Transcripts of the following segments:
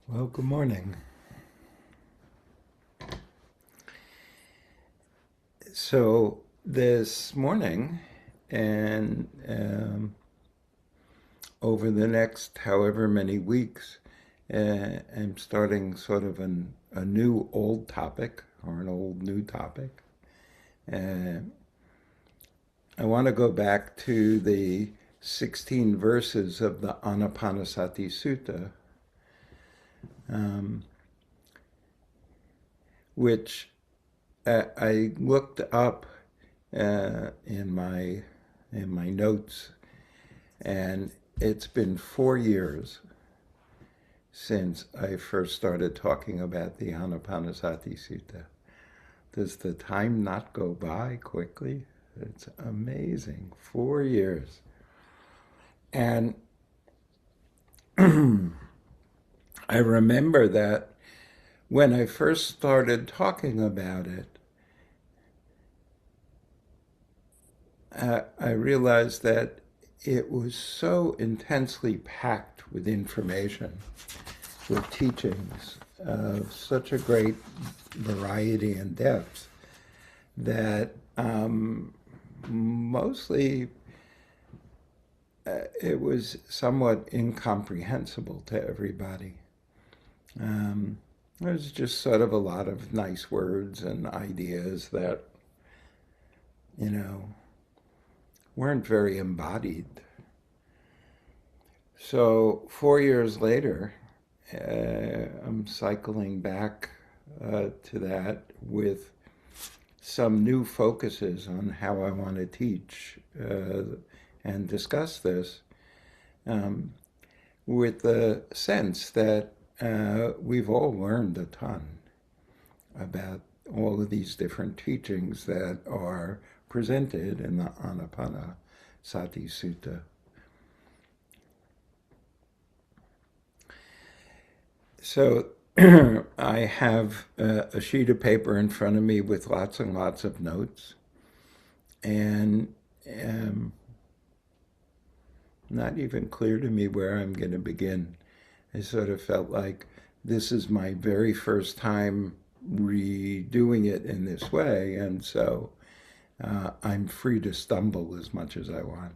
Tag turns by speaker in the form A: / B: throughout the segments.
A: Well, good morning. So this morning and over the next however many weeks, I'm starting sort of a new old topic or an old new topic. Uh, I want to go back to the 16 verses of the Anapanasati Sutta, um, which I looked up in my notes, and it's been 4 years since I first started talking about the Anapanasati Sutta. Does the time not go by quickly? It's amazing. 4 years. And I remember that when I first started talking about it, I realized that it was so intensely packed with information, with teachings of such a great variety and depth that mostly it was somewhat incomprehensible to everybody. There was just sort of a lot of nice words and ideas that, you know, weren't very embodied. So 4 years later, I'm cycling back to that with some new focuses on how I want to teach and discuss this, um, with the sense that we've all learned a ton about all of these different teachings that are presented in the Anapanasati Sutta. So I have a sheet of paper in front of me with lots and lots of notes, and not even clear to me where I'm going to begin. I sort of felt like this is my very first time redoing it in this way, and so I'm free to stumble as much as I want.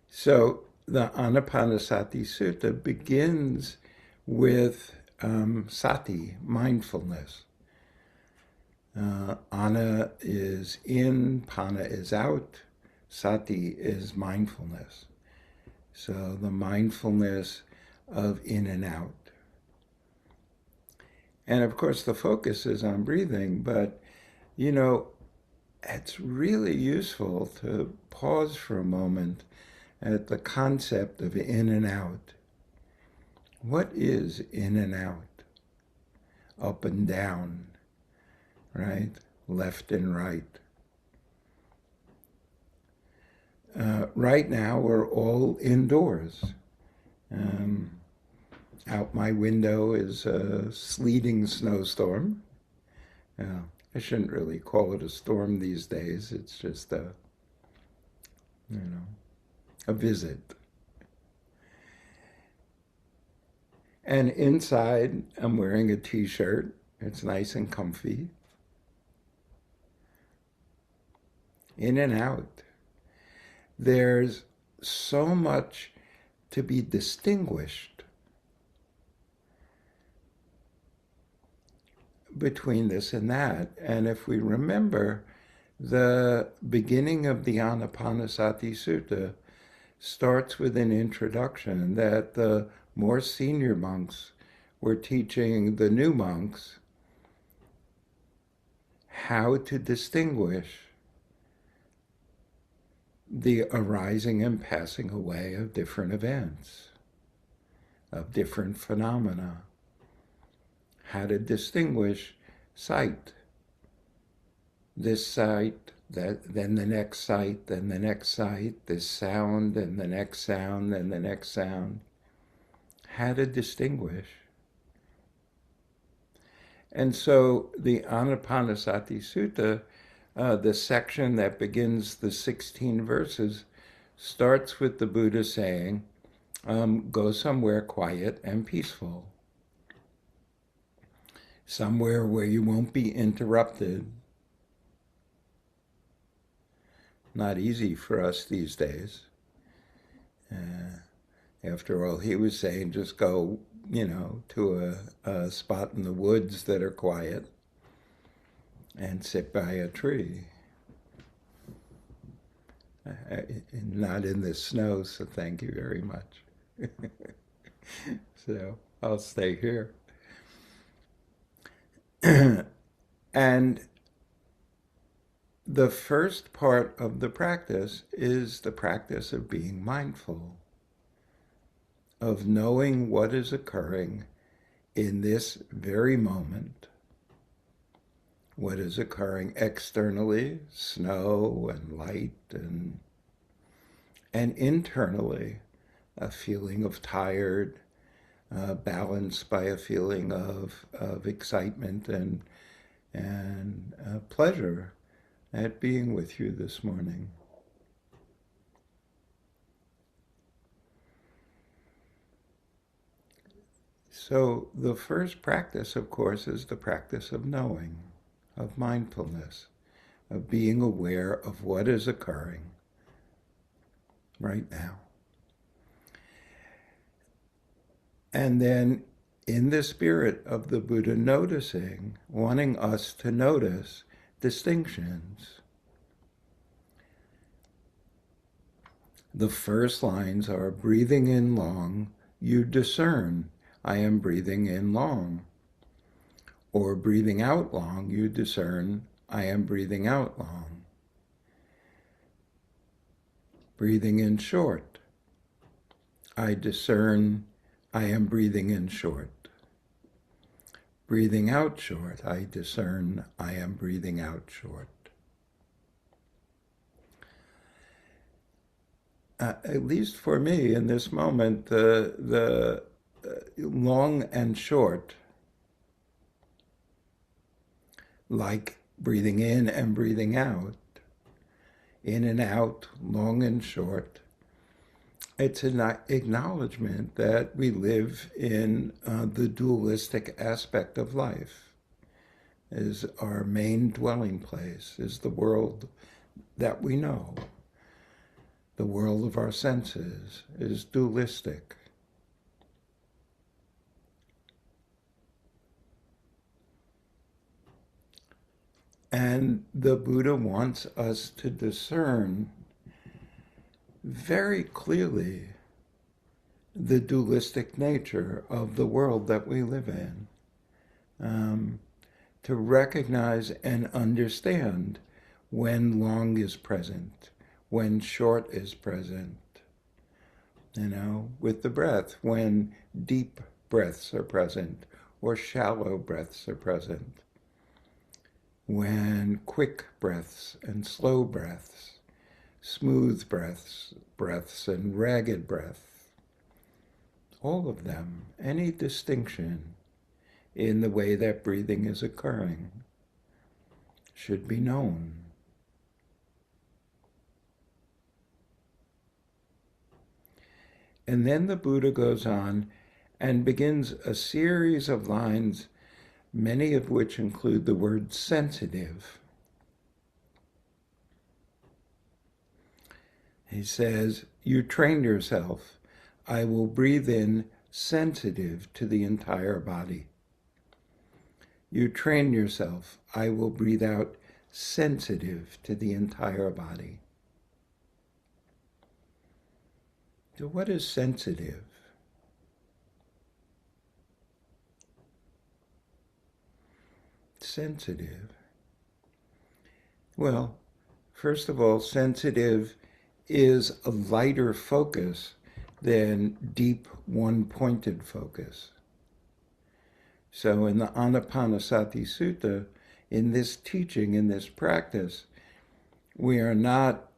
A: So the Anapanasati Sutta begins with sati, mindfulness. Ana is in, pana is out, sati is mindfulness. So the mindfulness of in and out. And of course, the focus is on breathing, but you know, it's really useful to pause for a moment at the concept of in and out. What is in and out? Up and down, right? Left and right. Right now, we're all indoors. Out my window is a sleeting snowstorm. I shouldn't really call it a storm these days. It's just you know, a visit. And inside, I'm wearing a t-shirt. It's nice and comfy. In and out. There's so much to be distinguished between this and that. And if we remember, the beginning of the Anapanasati Sutta starts with an introduction that the more senior monks were teaching the new monks how to distinguish the arising and passing away of different events, of different phenomena, how to distinguish sight, this sight, that, then the next sight, then the next sight, this sound, then the next sound, then the next sound, how to distinguish. And so the Anapanasati Sutta, the section that begins the 16 verses, starts with the Buddha saying, Go somewhere quiet and peaceful, somewhere where you won't be interrupted. Not easy for us these days. After all, he was saying just go, to a spot in the woods that are quiet and sit by a tree. Not in the snow, so thank you very much. So I'll stay here. And the first part of the practice is the practice of being mindful, of knowing what is occurring in this very moment, what is occurring externally, snow and light, and internally, a feeling of tired, balanced by a feeling of excitement and pleasure at being with you this morning. So the first practice, of course, is the practice of knowing, of mindfulness, of being aware of what is occurring right now. And then, in the spirit of the Buddha noticing, wanting us to notice distinctions. The first lines are, breathing in long, you discern, I am breathing in long. Or breathing out long, you discern, I am breathing out long. Breathing in short, I discern, I am breathing in short. Breathing out short, I discern, I am breathing out short. At least for me, in this moment, the long and short, like breathing in and breathing out, in and out, long and short, it's an acknowledgement that we live in the dualistic aspect of life, is our main dwelling place, is the world that we know. The world of our senses is dualistic. And the Buddha wants us to discern very clearly the dualistic nature of the world that we live in, to recognize and understand when long is present, when short is present, with the breath, when deep breaths are present or shallow breaths are present, when quick breaths and slow breaths, smooth breaths and ragged breaths, all of them, any distinction in the way that breathing is occurring should be known. And then the Buddha goes on and begins a series of lines, many of which include the word sensitive. He says, you train yourself, I will breathe in sensitive to the entire body. You train yourself, I will breathe out sensitive to the entire body. So what is sensitive? Sensitive. Well, first of all, sensitive is a lighter focus than deep, one-pointed focus. So in the Anapanasati Sutta, in this teaching, in this practice, we are not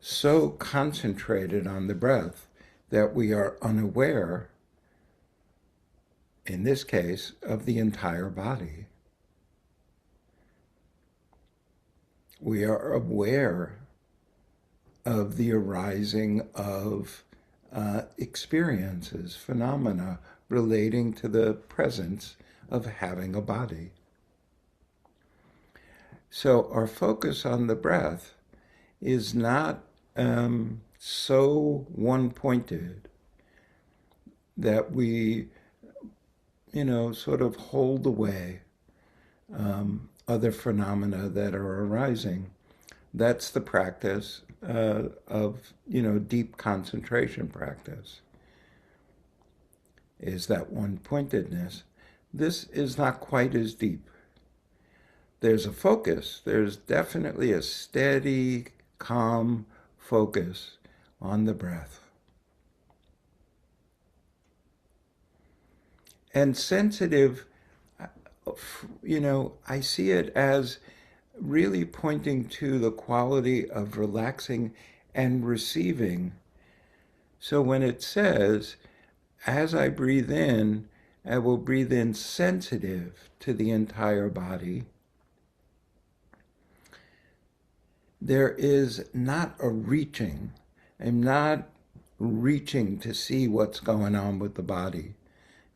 A: so concentrated on the breath that we are unaware, in this case, of the entire body. We are aware of the arising of experiences, phenomena relating to the presence of having a body. So our focus on the breath is not so one-pointed that we, sort of hold away other phenomena that are arising. That's the practice of, deep concentration practice, is that one-pointedness. This is not quite as deep. There's a focus. There's definitely a steady, calm focus on the breath. And sensitive, I see it as really pointing to the quality of relaxing and receiving. So when it says, as I breathe in, I will breathe in sensitive to the entire body, there is not a reaching. I'm not reaching to see what's going on with the body.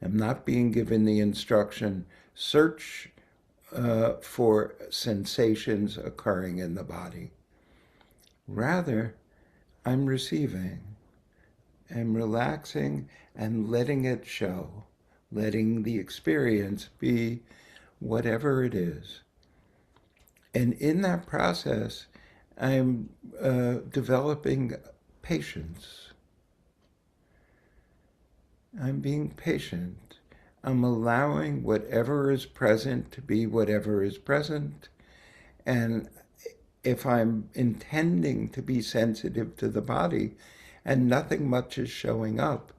A: I'm not being given the instruction, search for sensations occurring in the body. Rather, I'm receiving. I'm relaxing and letting it show, letting the experience be whatever it is. And in that process, I'm developing patience. I'm being patient. I'm allowing whatever is present to be whatever is present. And if I'm intending to be sensitive to the body and nothing much is showing up,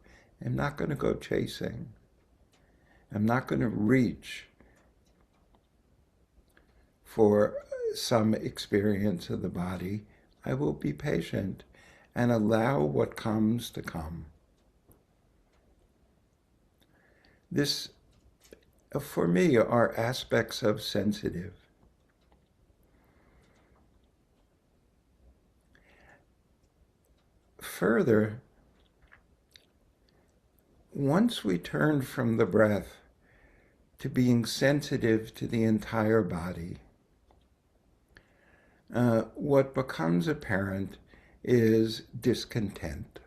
A: I'm not going to go chasing. I'm not going to reach for some experience of the body. I will be patient and allow what comes to come. This, for me, are aspects of sensitive. Further, once we turn from the breath to being sensitive to the entire body, what becomes apparent is discontent.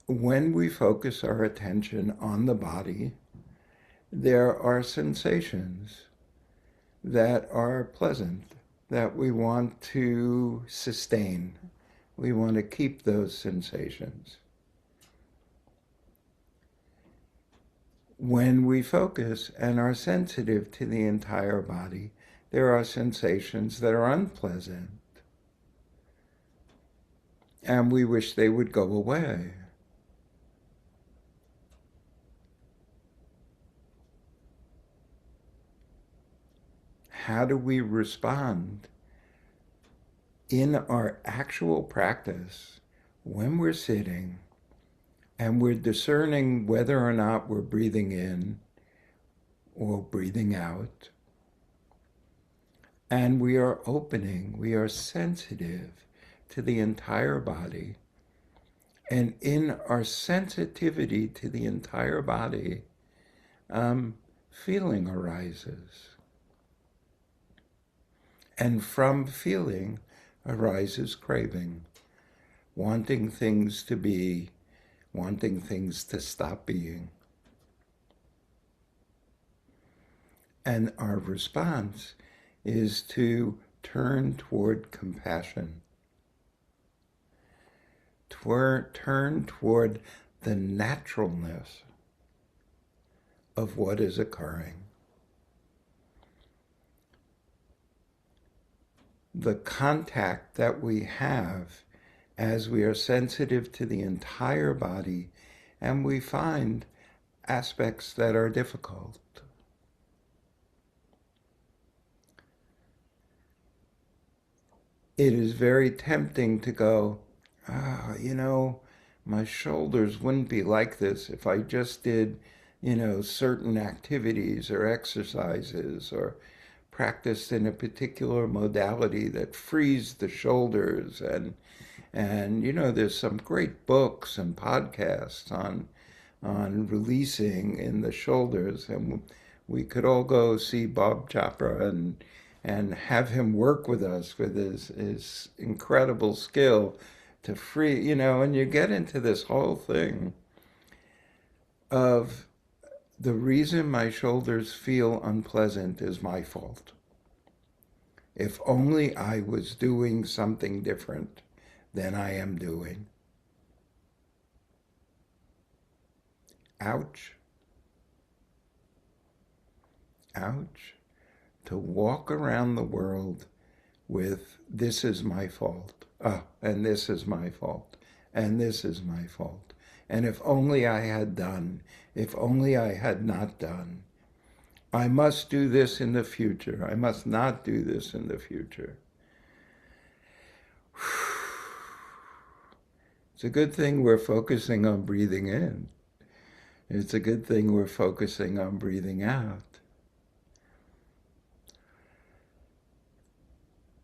A: When we focus our attention on the body, there are sensations that are pleasant, that we want to sustain. We want to keep those sensations. When we focus and are sensitive to the entire body, there are sensations that are unpleasant, and we wish they would go away. How do we respond in our actual practice when we're sitting and we're discerning whether or not we're breathing in or breathing out? And we are opening, we are sensitive to the entire body. And in our sensitivity to the entire body, feeling arises. And from feeling arises craving, wanting things to be, wanting things to stop being. And our response is to turn toward compassion, turn toward the naturalness of what is occurring. The contact that we have as we are sensitive to the entire body and we find aspects that are difficult. It is very tempting to go, my shoulders wouldn't be like this if I just did, certain activities or exercises or practiced in a particular modality that frees the shoulders, and there's some great books and podcasts on releasing in the shoulders, and we could all go see Bob Chopra and have him work with us with his incredible skill to free, and you get into this whole thing of the reason my shoulders feel unpleasant is my fault. If only I was doing something different than I am doing. Ouch. Ouch. To walk around the world with this is my fault. And this is my fault. And this is my fault. And if only I had done, if only I had not done. I must do this in the future. I must not do this in the future. It's a good thing we're focusing on breathing in. It's a good thing we're focusing on breathing out.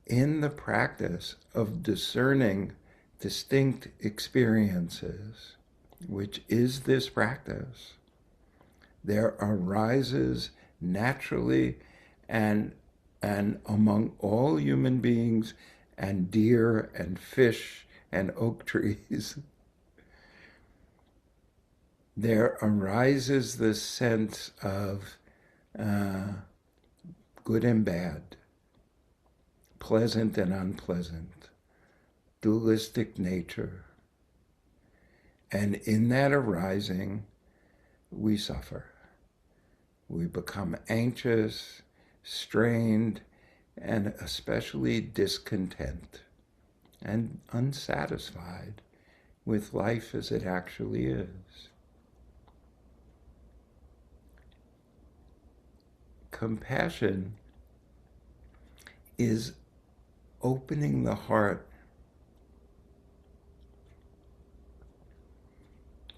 A: In the practice of discerning distinct experiences, which is this practice, there arises naturally and among all human beings and deer and fish and oak trees, there arises this sense of good and bad, pleasant and unpleasant, dualistic nature. And in that arising, we suffer. We become anxious, strained, and especially discontent and unsatisfied with life as it actually is. Compassion is opening the heart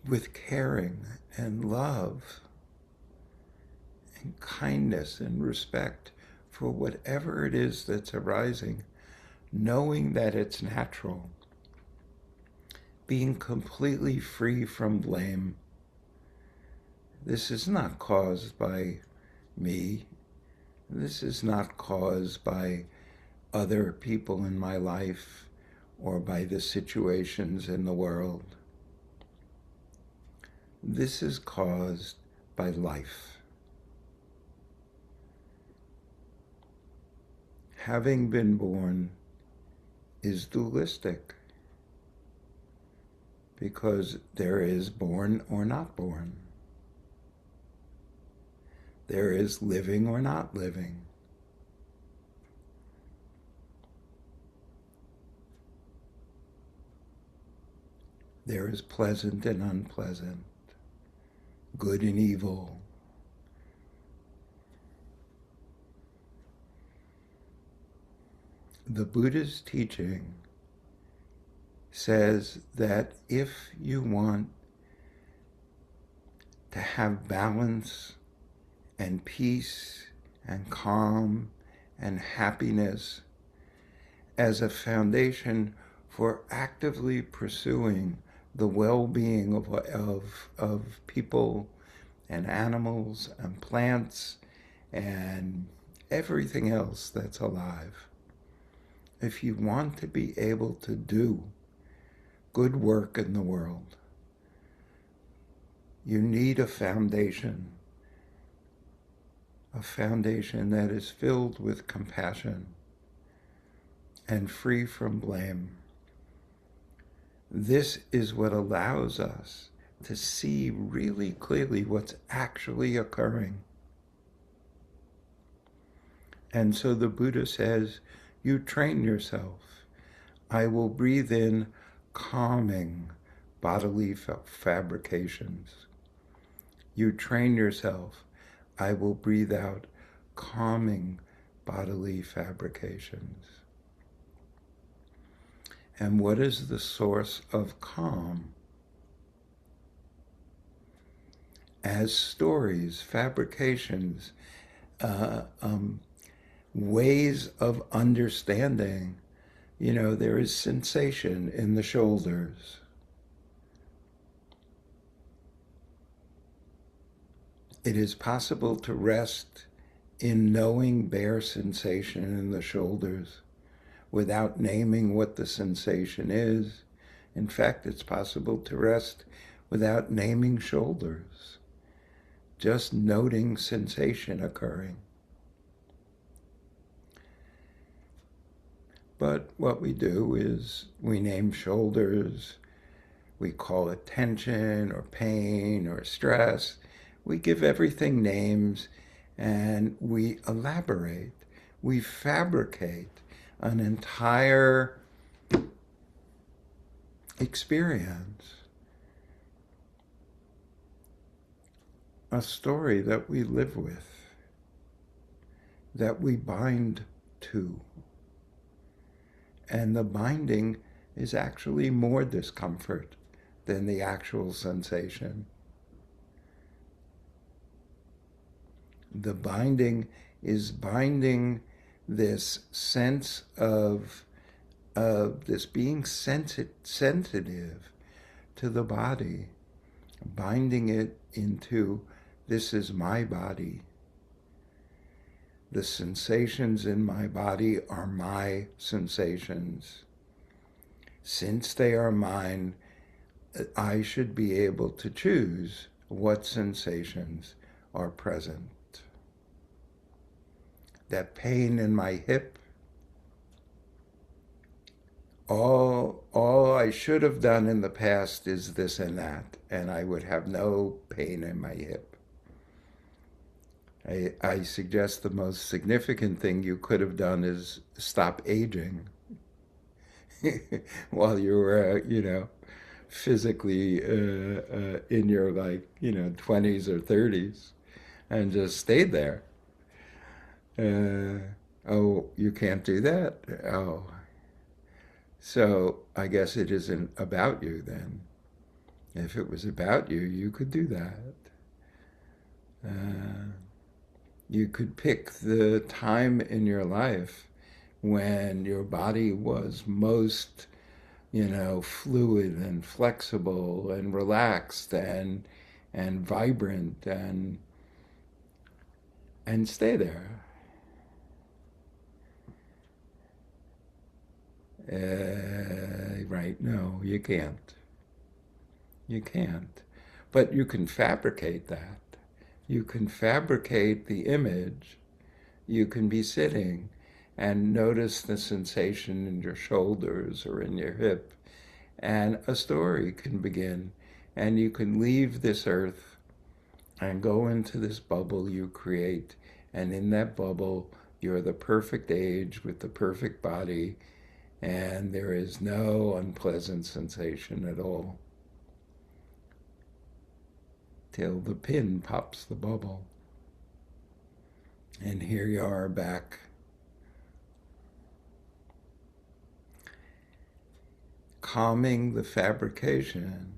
A: with caring and love and kindness and respect for whatever it is that's arising, knowing that it's natural, being completely free from blame. This is not caused by me. This is not caused by other people in my life or by the situations in the world. This is caused by life. Having been born is dualistic because there is born or not born. There is living or not living. There is pleasant and unpleasant, good and evil. The Buddha's teaching says that if you want to have balance and peace and calm and happiness as a foundation for actively pursuing the well-being of people and animals and plants and everything else that's alive. If you want to be able to do good work in the world, you need a foundation that is filled with compassion and free from blame. This is what allows us to see really clearly what's actually occurring. And so the Buddha says, you train yourself. I will breathe in calming bodily fabrications. You train yourself. I will breathe out calming bodily fabrications. And what is the source of calm? As stories, fabrications, ways of understanding. There is sensation in the shoulders. It is possible to rest in knowing bare sensation in the shoulders without naming what the sensation is. In fact, it's possible to rest without naming shoulders, just noting sensation occurring. But what we do is we name shoulders, we call it tension or pain or stress. We give everything names and we elaborate. We fabricate an entire experience, a story that we live with, that we bind to. And the binding is actually more discomfort than the actual sensation. The binding is binding this sense of this being sensitive to the body, binding it into this is my body. The sensations in my body are my sensations. Since they are mine, I should be able to choose what sensations are present. That pain in my hip, all I should have done in the past is this and that, and I would have no pain in my hip. I suggest the most significant thing you could have done is stop aging while you were, physically in your 20s or 30s, and just stayed there. Oh, you can't do that? Oh. So I guess it isn't about you then. If it was about you, you could do that. You could pick the time in your life when your body was most, fluid and flexible and relaxed and vibrant and stay there. Right, no, you can't. You can't. But you can fabricate that. You can fabricate the image. You can be sitting and notice the sensation in your shoulders or in your hip, and a story can begin. And you can leave this earth and go into this bubble you create. And in that bubble, you're the perfect age with the perfect body, and there is no unpleasant sensation at all. Till the pin pops the bubble. And here you are back. Calming the fabrication.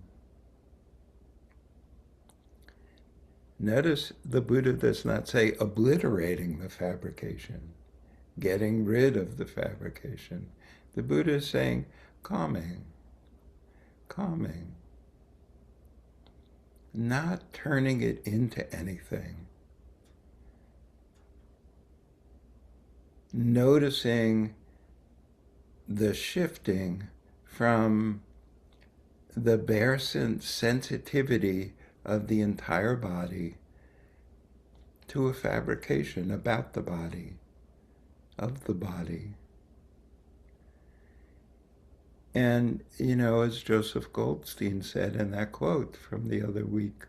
A: Notice the Buddha does not say obliterating the fabrication, getting rid of the fabrication. The Buddha is saying calming, calming. Not turning it into anything. Noticing the shifting from the bare sensitivity of the entire body to a fabrication about the body, of the body. And, as Joseph Goldstein said in that quote from the other week,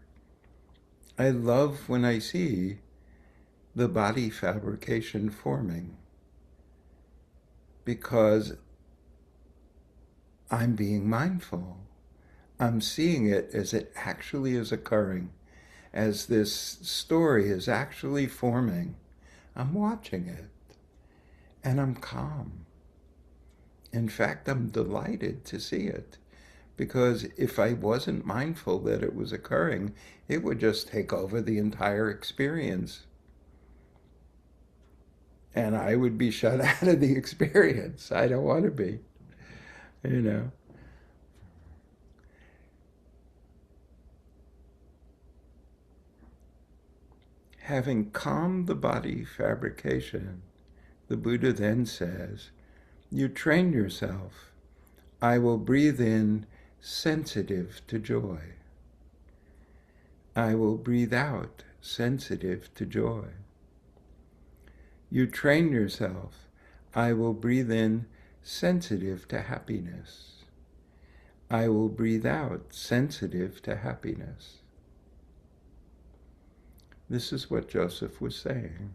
A: I love when I see the body fabrication forming, because I'm being mindful. I'm seeing it as it actually is occurring, as this story is actually forming. I'm watching it, and I'm calm. In fact, I'm delighted to see it, because if I wasn't mindful that it was occurring, it would just take over the entire experience. And I would be shut out of the experience. I don't want to be, you know. Having calmed the body fabrication, the Buddha then says, you train yourself. I will breathe in sensitive to joy. I will breathe out sensitive to joy. You train yourself. I will breathe in sensitive to happiness. I will breathe out sensitive to happiness. This is what Joseph was saying.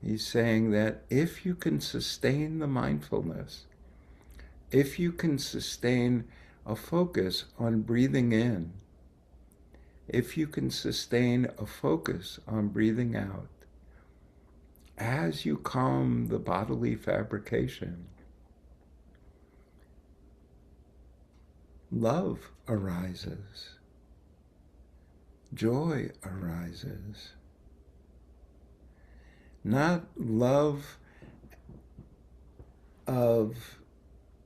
A: He's saying that if you can sustain the mindfulness, if you can sustain a focus on breathing in, if you can sustain a focus on breathing out, as you calm the bodily fabrication, love arises, joy arises. Not love of,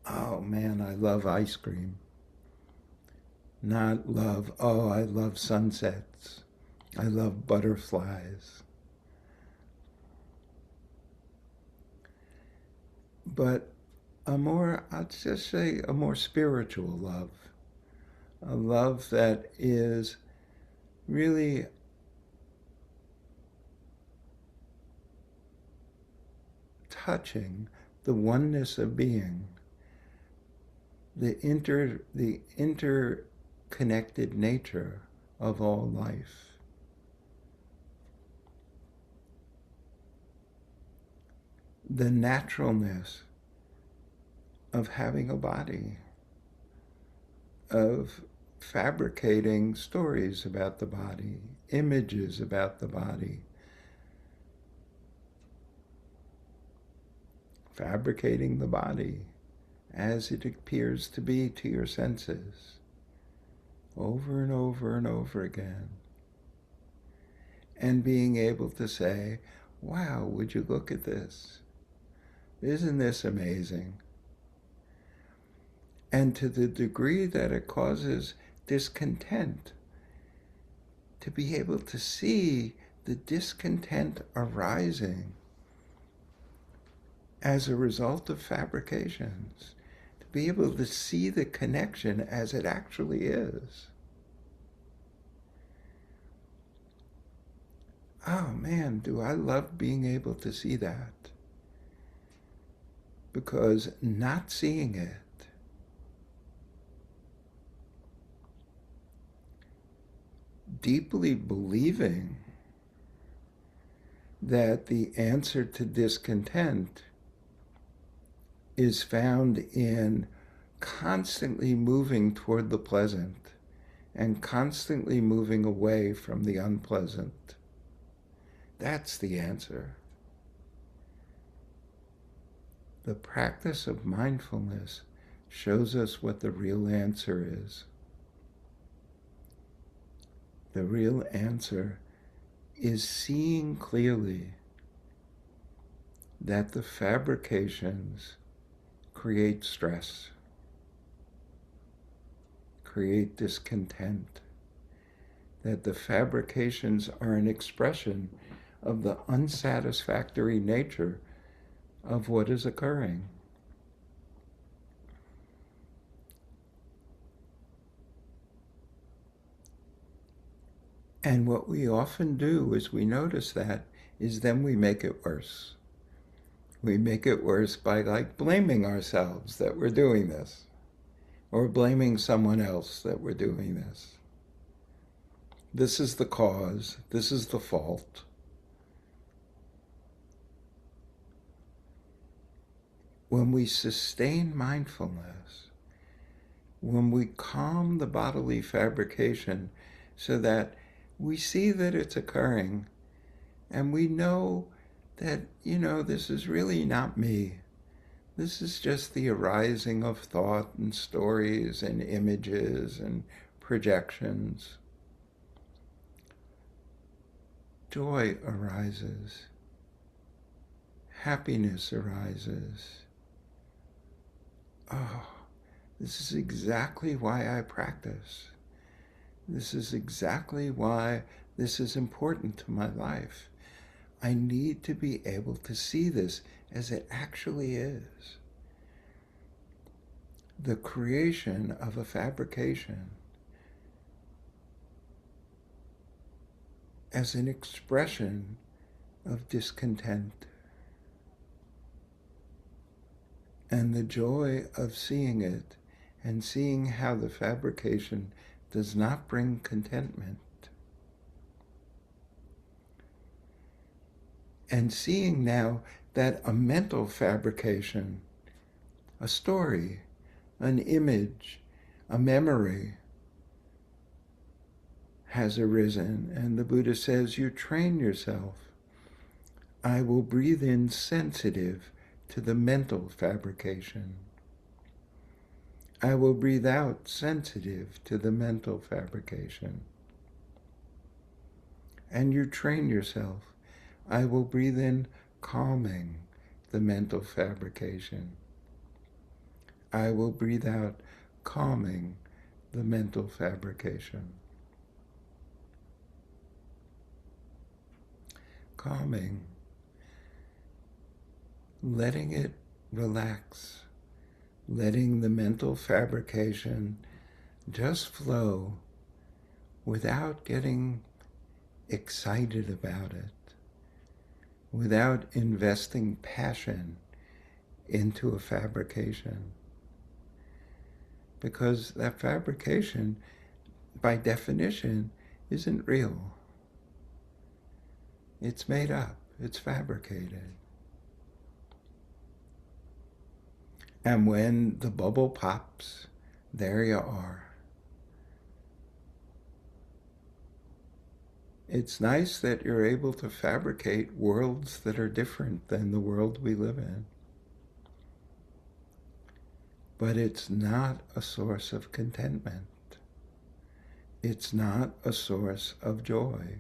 A: oh man, I love ice cream. Not love, oh, I love sunsets. I love butterflies. But I'll just say a more spiritual love. A love that is really touching the oneness of being, the interconnected nature of all life. The naturalness of having a body, of fabricating stories about the body, images about the body, fabricating the body as it appears to be to your senses, over and over and over again. And being able to say, wow, would you look at this? Isn't this amazing? And to the degree that it causes discontent, to be able to see the discontent arising as a result of fabrications, to be able to see the connection as it actually is. Oh man, do I love being able to see that. Because not seeing it, deeply believing that the answer to discontent is found in constantly moving toward the pleasant and constantly moving away from the unpleasant. That's the answer. The practice of mindfulness shows us what the real answer is. The real answer is seeing clearly that the fabrications create stress, create discontent, that the fabrications are an expression of the unsatisfactory nature of what is occurring. And what we often do is we notice that is then we make it worse. We make it worse by blaming ourselves that we're doing this, or blaming someone else that we're doing this. This is the cause, this is the fault. When we sustain mindfulness, when we calm the bodily fabrication so that we see that it's occurring and we know that, this is really not me. This is just the arising of thought and stories and images and projections. Joy arises. happiness arises. Oh, this is exactly why I practice. This is exactly why this is important to my life. I need to be able to see this as it actually is. The creation of a fabrication as an expression of discontent, and the joy of seeing it and seeing how the fabrication does not bring contentment, and seeing now that a mental fabrication, a story, an image, a memory has arisen, and the Buddha says, you train yourself. I will breathe in sensitive to the mental fabrication. I will breathe out sensitive to the mental fabrication. And you train yourself. I will breathe in calming the mental fabrication. I will breathe out calming the mental fabrication. Calming, letting it relax, letting the mental fabrication just flow without getting excited about it, without investing passion into a fabrication. Because that fabrication, by definition, isn't real. It's made up, it's fabricated. And when the bubble pops, there you are. It's nice that you're able to fabricate worlds that are different than the world we live in. But it's not a source of contentment. It's not a source of joy.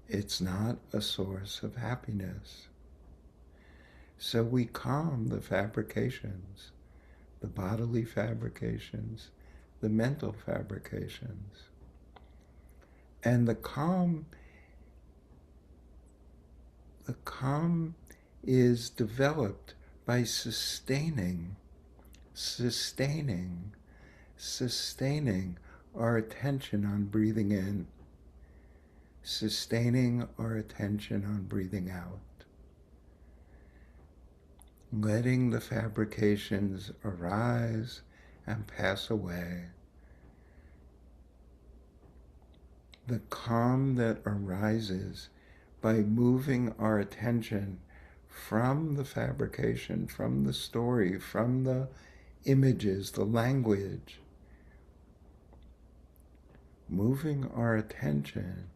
A: It's not a source of happiness. So we calm the fabrications, the bodily fabrications, the mental fabrications. And the calm is developed by sustaining our attention on breathing in, sustaining our attention on breathing out, letting the fabrications arise and pass away. The calm that arises by moving our attention from the fabrication, from the story, from the images, the language, moving our attention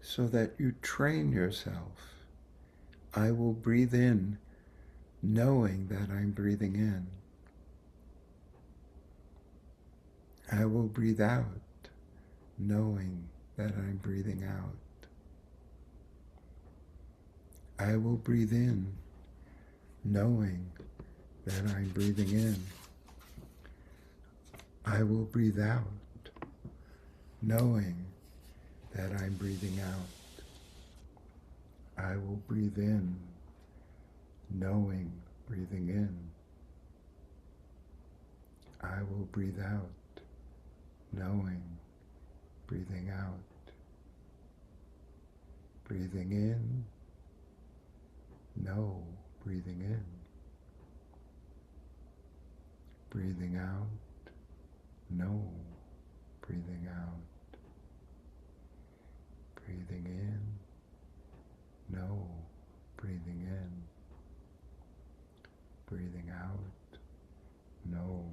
A: so that you train yourself. I will breathe in knowing that I'm breathing in. I will breathe out knowing that I'm breathing out. I will breathe in knowing that I'm breathing in. I will breathe out knowing that I'm breathing out. I will breathe in knowing breathing in. I will breathe out knowing breathing out. Breathing in, know breathing in. Breathing out, know breathing out. Breathing in, know breathing in. Breathing out, know